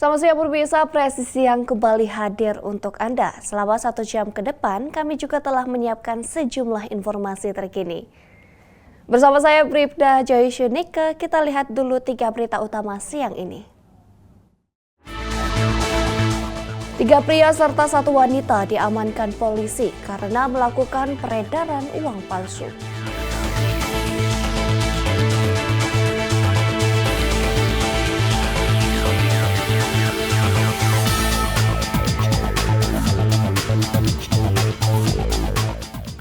Selamat siang pemirsa, Presisi yang kembali hadir untuk Anda. Selama 1 jam ke depan, kami juga telah menyiapkan sejumlah informasi terkini. Bersama saya Bribda Joyusyunika, kita lihat dulu 3 berita utama siang ini. 3 pria serta 1 wanita diamankan polisi karena melakukan peredaran uang palsu.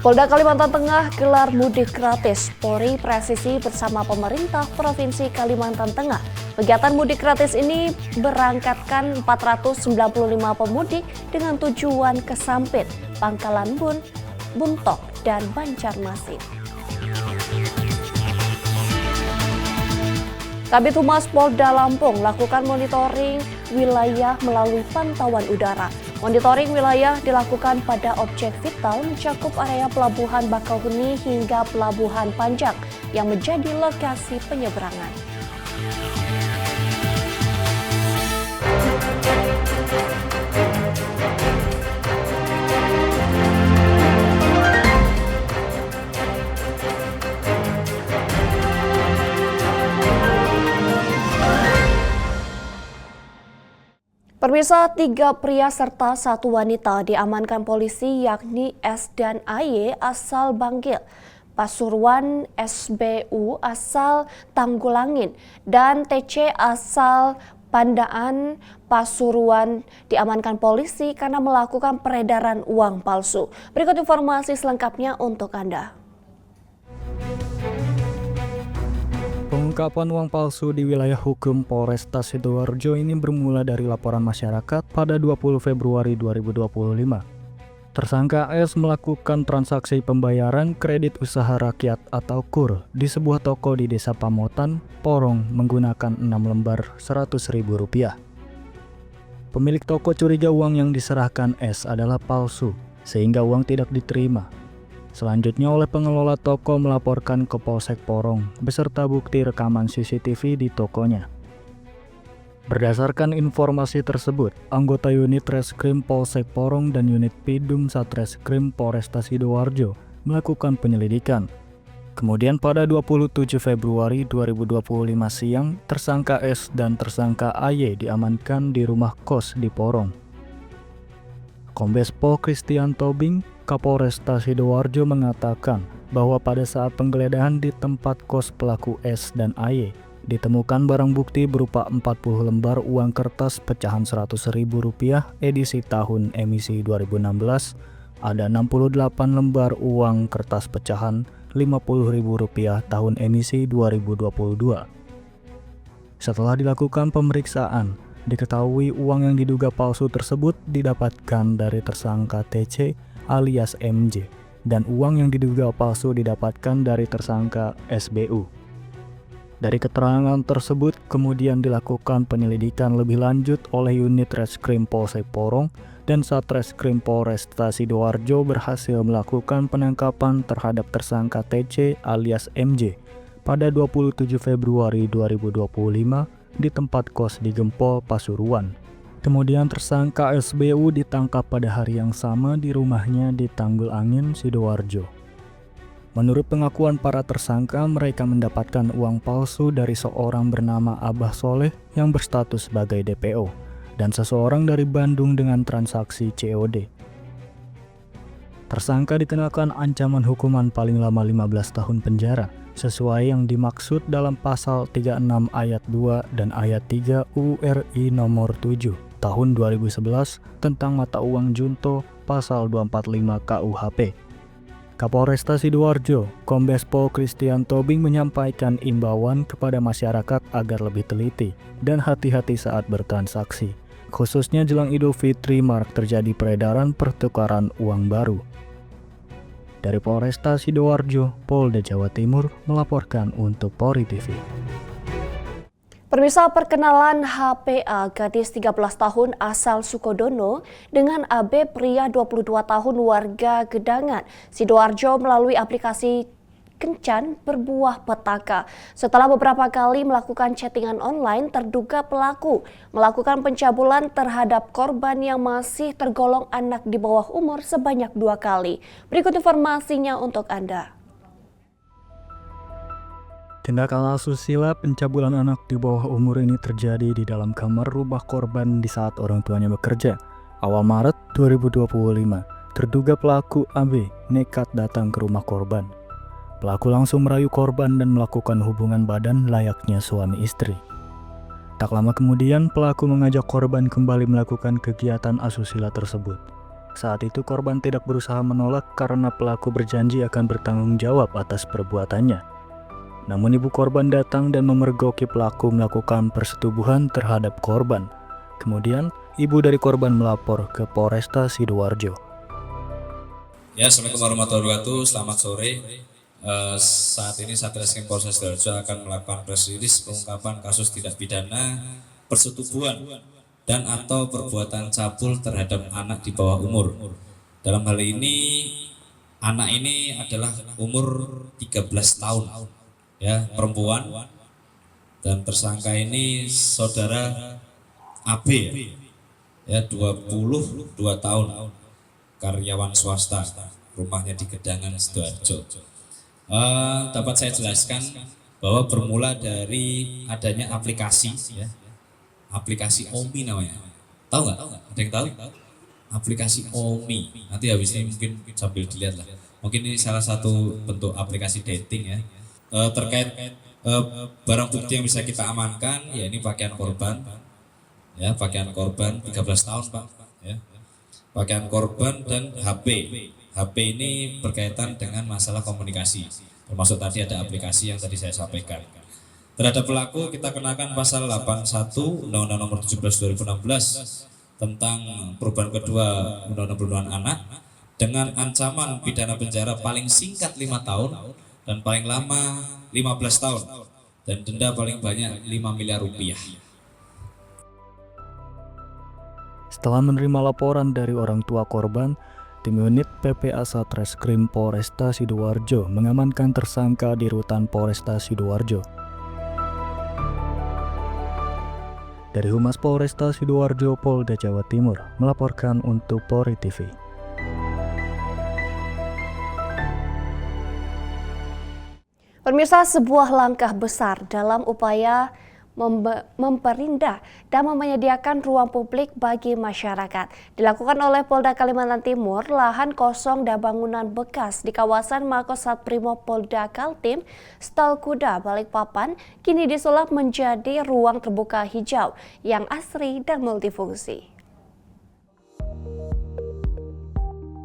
Polda Kalimantan Tengah gelar mudik gratis. Polri Presisi bersama pemerintah Provinsi Kalimantan Tengah. Kegiatan mudik gratis ini berangkatkan 495 pemudik dengan tujuan ke Sampit, Pangkalan Bun, Buntok, dan Banjarmasin. Kabid Humas Polda Lampung lakukan monitoring wilayah melalui pantauan udara. Monitoring wilayah dilakukan pada objek vital mencakup area Pelabuhan Bakauheni hingga Pelabuhan Panjang yang menjadi lokasi penyeberangan. Pemirsa, 3 pria serta 1 wanita diamankan polisi yakni S dan AY asal Banggil, Pasuruan SBU asal Tanggulangin, dan TC asal Pandaan Pasuruan diamankan polisi karena melakukan peredaran uang palsu. Berikut informasi selengkapnya untuk Anda. Pengungkapan uang palsu di wilayah hukum Polresta Sidoarjo ini bermula dari laporan masyarakat pada 20 Februari 2025. Tersangka S melakukan transaksi pembayaran kredit usaha rakyat atau KUR di sebuah toko di Desa Pamotan, Porong menggunakan 6 lembar Rp100.000. Pemilik toko curiga uang yang diserahkan S adalah palsu, sehingga uang tidak diterima. Selanjutnya oleh pengelola toko melaporkan ke Polsek Porong beserta bukti rekaman CCTV di tokonya. Berdasarkan informasi tersebut, anggota unit Reskrim Polsek Porong dan unit Pidum Satreskrim Polresta Sidoarjo melakukan penyelidikan. Kemudian pada 27 Februari 2025 siang, tersangka S dan tersangka AY diamankan di rumah kos di Porong. Kombes Pol Christian Tobing, Kapolresta Sidoarjo mengatakan bahwa pada saat penggeledahan di tempat kos pelaku S dan AY, ditemukan barang bukti berupa 40 lembar uang kertas pecahan Rp100.000 edisi tahun emisi 2016, ada 68 lembar uang kertas pecahan Rp50.000 tahun emisi 2022. Setelah dilakukan pemeriksaan, diketahui uang yang diduga palsu tersebut didapatkan dari tersangka TC alias MJ, dan uang yang diduga palsu didapatkan dari tersangka SBU. Dari keterangan tersebut kemudian dilakukan penyelidikan lebih lanjut oleh unit Reskrim Polsek Porong dan Satreskrim Polresta Sidoarjo berhasil melakukan penangkapan terhadap tersangka TC alias MJ pada 27 Februari 2025 di tempat kos di Gempol, Pasuruan. Kemudian tersangka SBU ditangkap pada hari yang sama di rumahnya di Tanggulangin, Sidoarjo. Menurut pengakuan para tersangka, mereka mendapatkan uang palsu dari seorang bernama Abah Soleh yang berstatus sebagai DPO dan seseorang dari Bandung dengan transaksi COD. Tersangka dikenakan ancaman hukuman paling lama 15 tahun penjara sesuai yang dimaksud dalam pasal 36 ayat 2 dan ayat 3 UU RI nomor 7 tahun 2011 tentang mata uang junto pasal 245 KUHP. Kapolresta Sidoarjo, Kombes Pol Christian Tobing menyampaikan imbauan kepada masyarakat agar lebih teliti dan hati-hati saat bertransaksi, khususnya jelang Idul Fitri marak terjadi peredaran pertukaran uang baru. Dari Polresta Sidoarjo, Polda Jawa Timur melaporkan untuk Polri TV. Pemirsa, perkenalan HPA gadis 13 tahun asal Sukodono dengan AB pria 22 tahun warga Gedangan, Sidoarjo melalui aplikasi Kencan berbuah petaka. Setelah beberapa kali melakukan chattingan online, terduga pelaku melakukan pencabulan terhadap korban yang masih tergolong anak di bawah umur sebanyak 2 kali. Berikut informasinya untuk Anda. Tindakan asusila pencabulan anak di bawah umur ini terjadi di dalam kamar rumah korban di saat orang tuanya bekerja. Awal Maret 2025, terduga pelaku AB nekat datang ke rumah korban. Pelaku langsung merayu korban dan melakukan hubungan badan layaknya suami istri. Tak lama kemudian, pelaku mengajak korban kembali melakukan kegiatan asusila tersebut. Saat itu korban tidak berusaha menolak karena pelaku berjanji akan bertanggung jawab atas perbuatannya. Namun ibu korban datang dan memergoki pelaku melakukan persetubuhan terhadap korban. Kemudian, ibu dari korban melapor ke Polresta Sidoarjo. Ya, Assalamualaikum warahmatullahi wabarakatuh. Selamat sore. Saat ini Satreskrim Polres Sidoarjo akan melakukan press release pengungkapan kasus tindak pidana persetubuhan dan atau perbuatan cabul terhadap anak di bawah umur. Dalam hal ini, anak ini adalah umur 13 tahun. Ya, perempuan, dan tersangka ini saudara AB ya 22 tahun, karyawan swasta, rumahnya di Gedangan, Sidoarjo. Dapat saya jelaskan bahwa bermula dari adanya aplikasi ya, aplikasi Omi namanya. Tahu nggak? Ada yang tahu? Aplikasi Omi. Nanti habis ini mungkin sambil dilihat lah. Mungkin ini salah satu bentuk aplikasi dating ya. Terkait barang bukti yang bisa kita amankan, ya ini pakaian korban, ya pakaian korban 13 tahun Pak, ya pakaian korban dan HP. HP ini berkaitan dengan masalah komunikasi, termasuk tadi ada aplikasi yang tadi saya sampaikan. Terhadap pelaku kita kenakan pasal 81 Undang-Undang Nomor 17 2016 tentang perubahan kedua Undang-Undang Perlindungan Anak dengan ancaman pidana penjara paling singkat 5 tahun dan paling lama 15 tahun dan denda paling banyak 5 miliar rupiah. Setelah menerima laporan dari orang tua korban, tim unit PPA Satreskrim Polresta Sidoarjo mengamankan tersangka di rutan Polresta Sidoarjo. Dari Humas Polresta Sidoarjo, Polda Jawa Timur melaporkan untuk Polri TV. Pemirsa, sebuah langkah besar dalam upaya memperindah dan menyediakan ruang publik bagi masyarakat dilakukan oleh Polda Kalimantan Timur. Lahan kosong dan bangunan bekas di kawasan Makosat Brimob Polda Kaltim, Stal Kuda, Balikpapan kini disulap menjadi ruang terbuka hijau yang asri dan multifungsi.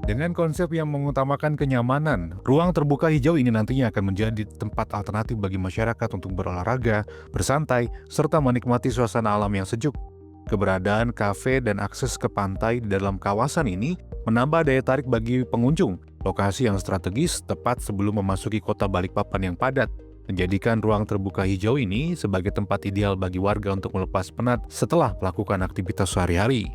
Dengan konsep yang mengutamakan kenyamanan, ruang terbuka hijau ini nantinya akan menjadi tempat alternatif bagi masyarakat untuk berolahraga, bersantai, serta menikmati suasana alam yang sejuk. Keberadaan kafe dan akses ke pantai di dalam kawasan ini menambah daya tarik bagi pengunjung. Lokasi yang strategis tepat sebelum memasuki kota Balikpapan yang padat, menjadikan ruang terbuka hijau ini sebagai tempat ideal bagi warga untuk melepas penat setelah melakukan aktivitas sehari-hari.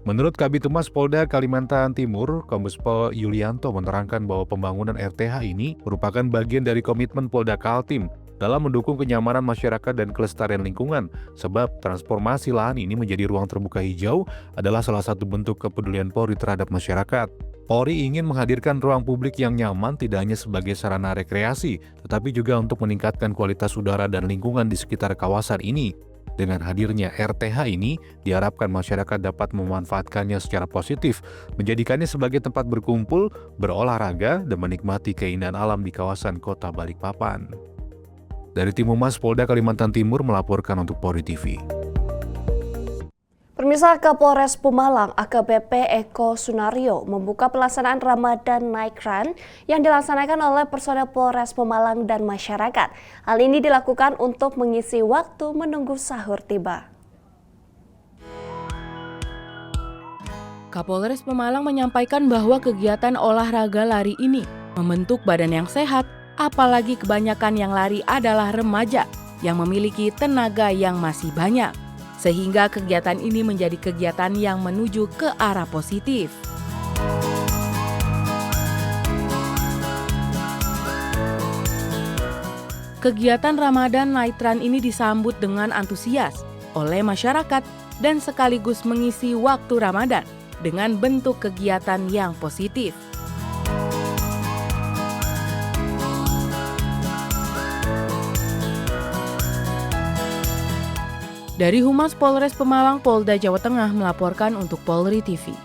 Menurut Kabid Humas Polda Kalimantan Timur, Kombes Pol Yulianto menerangkan bahwa pembangunan RTH ini merupakan bagian dari komitmen Polda Kaltim dalam mendukung kenyamanan masyarakat dan kelestarian lingkungan, sebab transformasi lahan ini menjadi ruang terbuka hijau adalah salah satu bentuk kepedulian Polri terhadap masyarakat. Polri ingin menghadirkan ruang publik yang nyaman tidak hanya sebagai sarana rekreasi, tetapi juga untuk meningkatkan kualitas udara dan lingkungan di sekitar kawasan ini. Dengan hadirnya RTH ini, diharapkan masyarakat dapat memanfaatkannya secara positif, menjadikannya sebagai tempat berkumpul, berolahraga, dan menikmati keindahan alam di kawasan kota Balikpapan. Dari Tim Humas Polda Kalimantan Timur melaporkan untuk Polri TV. Pemirsa, Kapolres Pemalang AKBP Eko Sunario membuka pelaksanaan Ramadan Night Run yang dilaksanakan oleh personel Polres Pemalang dan masyarakat. Hal ini dilakukan untuk mengisi waktu menunggu sahur tiba. Kapolres Pemalang menyampaikan bahwa kegiatan olahraga lari ini membentuk badan yang sehat, apalagi kebanyakan yang lari adalah remaja. yang memiliki tenaga yang masih banyak, sehingga kegiatan ini menjadi kegiatan yang menuju ke arah positif. Kegiatan Ramadan Night Run ini disambut dengan antusias oleh masyarakat dan sekaligus mengisi waktu Ramadan dengan bentuk kegiatan yang positif. Dari Humas Polres Pemalang, Polda Jawa Tengah melaporkan untuk Polri TV.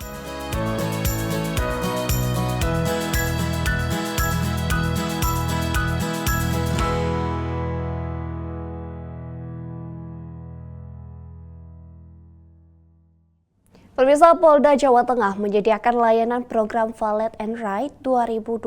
Pemirsa, Polda Jawa Tengah menyediakan layanan program Valet and Ride 2025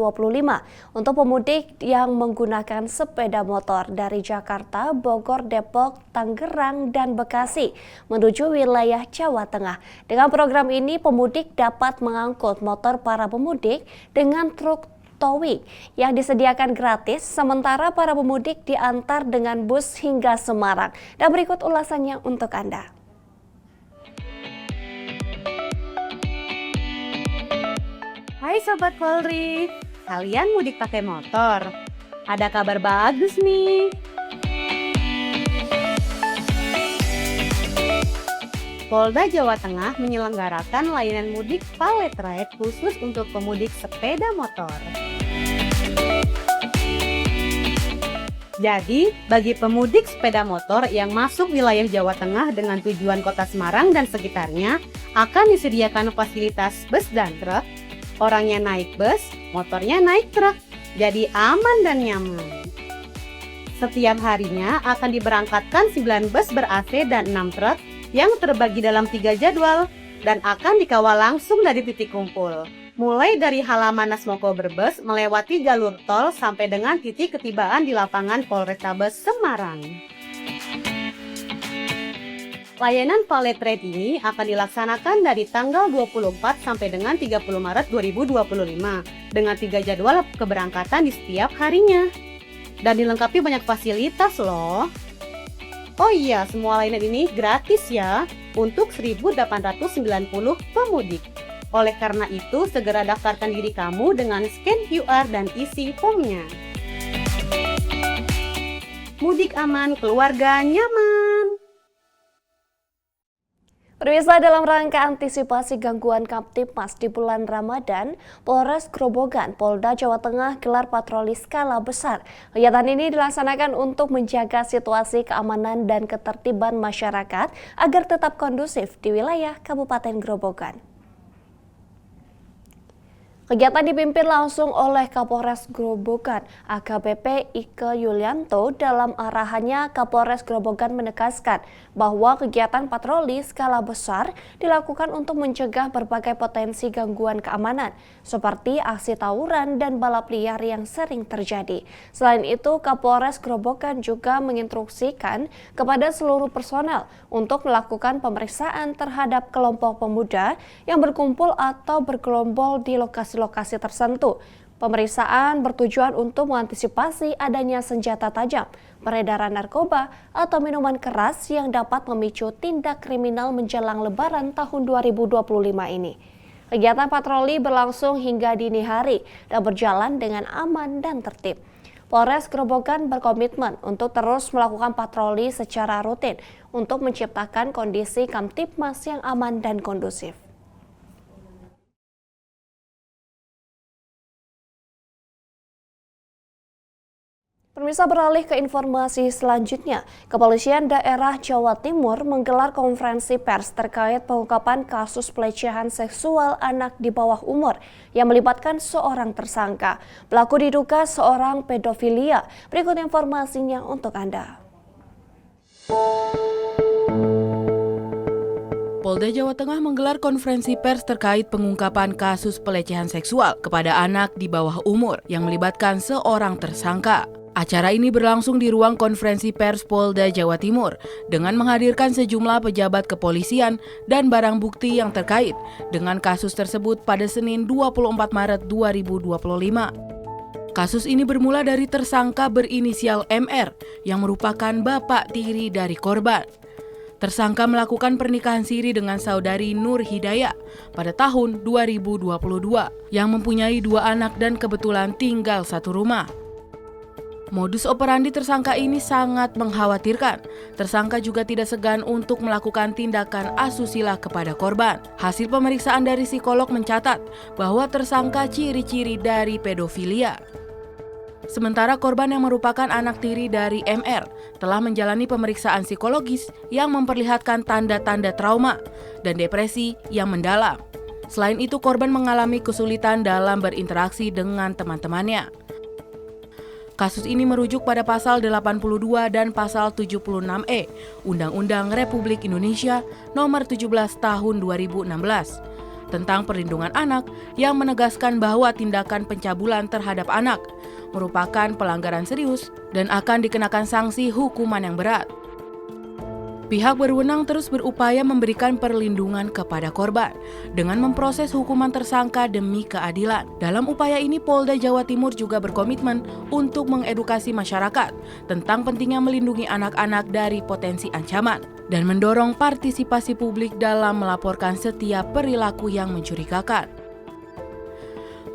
untuk pemudik yang menggunakan sepeda motor dari Jakarta, Bogor, Depok, Tangerang, dan Bekasi menuju wilayah Jawa Tengah. Dengan program ini, pemudik dapat mengangkut motor para pemudik dengan truk towing yang disediakan gratis, sementara para pemudik diantar dengan bus hingga Semarang. Dan berikut ulasannya untuk Anda. Hai Sobat Polri, kalian mudik pakai motor? Ada kabar bagus nih. Polda Jawa Tengah menyelenggarakan layanan mudik Valet Ride khusus untuk pemudik sepeda motor. Jadi, bagi pemudik sepeda motor yang masuk wilayah Jawa Tengah dengan tujuan Kota Semarang dan sekitarnya, akan disediakan fasilitas bus dan truk. Orangnya naik bus, motornya naik truk, jadi aman dan nyaman. Setiap harinya akan diberangkatkan 9 bus ber-AC dan 6 truk yang terbagi dalam 3 jadwal dan akan dikawal langsung dari titik kumpul. Mulai dari halaman Nasmoko Brebes melewati jalur tol sampai dengan titik ketibaan di lapangan Polrestabes Semarang. Layanan Valet Ride ini akan dilaksanakan dari tanggal 24 sampai dengan 30 Maret 2025 dengan 3 jadwal keberangkatan di setiap harinya. Dan dilengkapi banyak fasilitas loh. Oh iya, semua layanan ini gratis ya untuk 1.890 pemudik. Oleh karena itu, segera daftarkan diri kamu dengan scan QR dan isi formnya. Mudik aman, keluarga nyaman. Pemirsa, dalam rangka antisipasi gangguan Kamtibmas di bulan Ramadan, Polres Grobogan, Polda Jawa Tengah gelar patroli skala besar. Kegiatan ini dilaksanakan untuk menjaga situasi keamanan dan ketertiban masyarakat agar tetap kondusif di wilayah Kabupaten Grobogan. Kegiatan dipimpin langsung oleh Kapolres Grobogan, AKBP Ike Yulianto. Dalam arahannya, Kapolres Grobogan menegaskan bahwa kegiatan patroli skala besar dilakukan untuk mencegah berbagai potensi gangguan keamanan, seperti aksi tawuran dan balap liar yang sering terjadi. Selain itu, Kapolres Grobogan juga menginstruksikan kepada seluruh personel untuk melakukan pemeriksaan terhadap kelompok pemuda yang berkumpul atau bergerombol di lokasi tertentu. Pemeriksaan bertujuan untuk mengantisipasi adanya senjata tajam, peredaran narkoba, atau minuman keras yang dapat memicu tindak kriminal menjelang Lebaran tahun 2025 ini. Kegiatan patroli berlangsung hingga dini hari dan berjalan dengan aman dan tertib. Polres Grobogan berkomitmen untuk terus melakukan patroli secara rutin untuk menciptakan kondisi Kamtibmas yang aman dan kondusif. Pemirsa, beralih ke informasi selanjutnya, Kepolisian Daerah Jawa Timur menggelar konferensi pers terkait pengungkapan kasus pelecehan seksual anak di bawah umur yang melibatkan seorang tersangka. Pelaku diduga seorang pedofilia. Berikut informasinya untuk Anda. Polda Jawa Tengah menggelar konferensi pers terkait pengungkapan kasus pelecehan seksual kepada anak di bawah umur yang melibatkan seorang tersangka. Acara ini berlangsung di ruang konferensi pers Polda Jawa Timur dengan menghadirkan sejumlah pejabat kepolisian dan barang bukti yang terkait dengan kasus tersebut pada Senin 24 Maret 2025. Kasus ini bermula dari tersangka berinisial MR yang merupakan bapak tiri dari korban. Tersangka melakukan pernikahan siri dengan saudari Nur Hidayah pada tahun 2022 yang mempunyai 2 anak dan kebetulan tinggal satu rumah. Modus operandi tersangka ini sangat mengkhawatirkan. Tersangka juga tidak segan untuk melakukan tindakan asusila kepada korban. Hasil pemeriksaan dari psikolog mencatat bahwa tersangka ciri-ciri dari pedofilia. Sementara korban yang merupakan anak tiri dari MR telah menjalani pemeriksaan psikologis yang memperlihatkan tanda-tanda trauma dan depresi yang mendalam. Selain itu, korban mengalami kesulitan dalam berinteraksi dengan teman-temannya. Kasus ini merujuk pada pasal 82 dan pasal 76E Undang-Undang Republik Indonesia Nomor 17 Tahun 2016 tentang perlindungan anak yang menegaskan bahwa tindakan pencabulan terhadap anak merupakan pelanggaran serius dan akan dikenakan sanksi hukuman yang berat. Pihak berwenang terus berupaya memberikan perlindungan kepada korban dengan memproses hukuman tersangka demi keadilan. Dalam upaya ini, Polda Jawa Timur juga berkomitmen untuk mengedukasi masyarakat tentang pentingnya melindungi anak-anak dari potensi ancaman dan mendorong partisipasi publik dalam melaporkan setiap perilaku yang mencurigakan.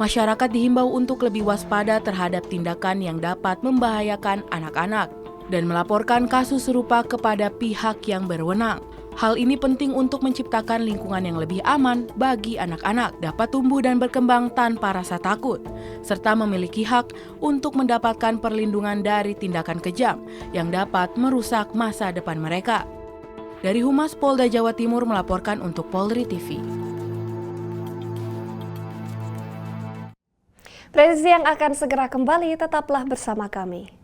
Masyarakat dihimbau untuk lebih waspada terhadap tindakan yang dapat membahayakan anak-anak dan melaporkan kasus serupa kepada pihak yang berwenang. Hal ini penting untuk menciptakan lingkungan yang lebih aman bagi anak-anak, dapat tumbuh dan berkembang tanpa rasa takut, serta memiliki hak untuk mendapatkan perlindungan dari tindakan kejam yang dapat merusak masa depan mereka. Dari Humas Polda Jawa Timur melaporkan untuk Polri TV. Prediksi yang akan segera kembali, tetaplah bersama kami.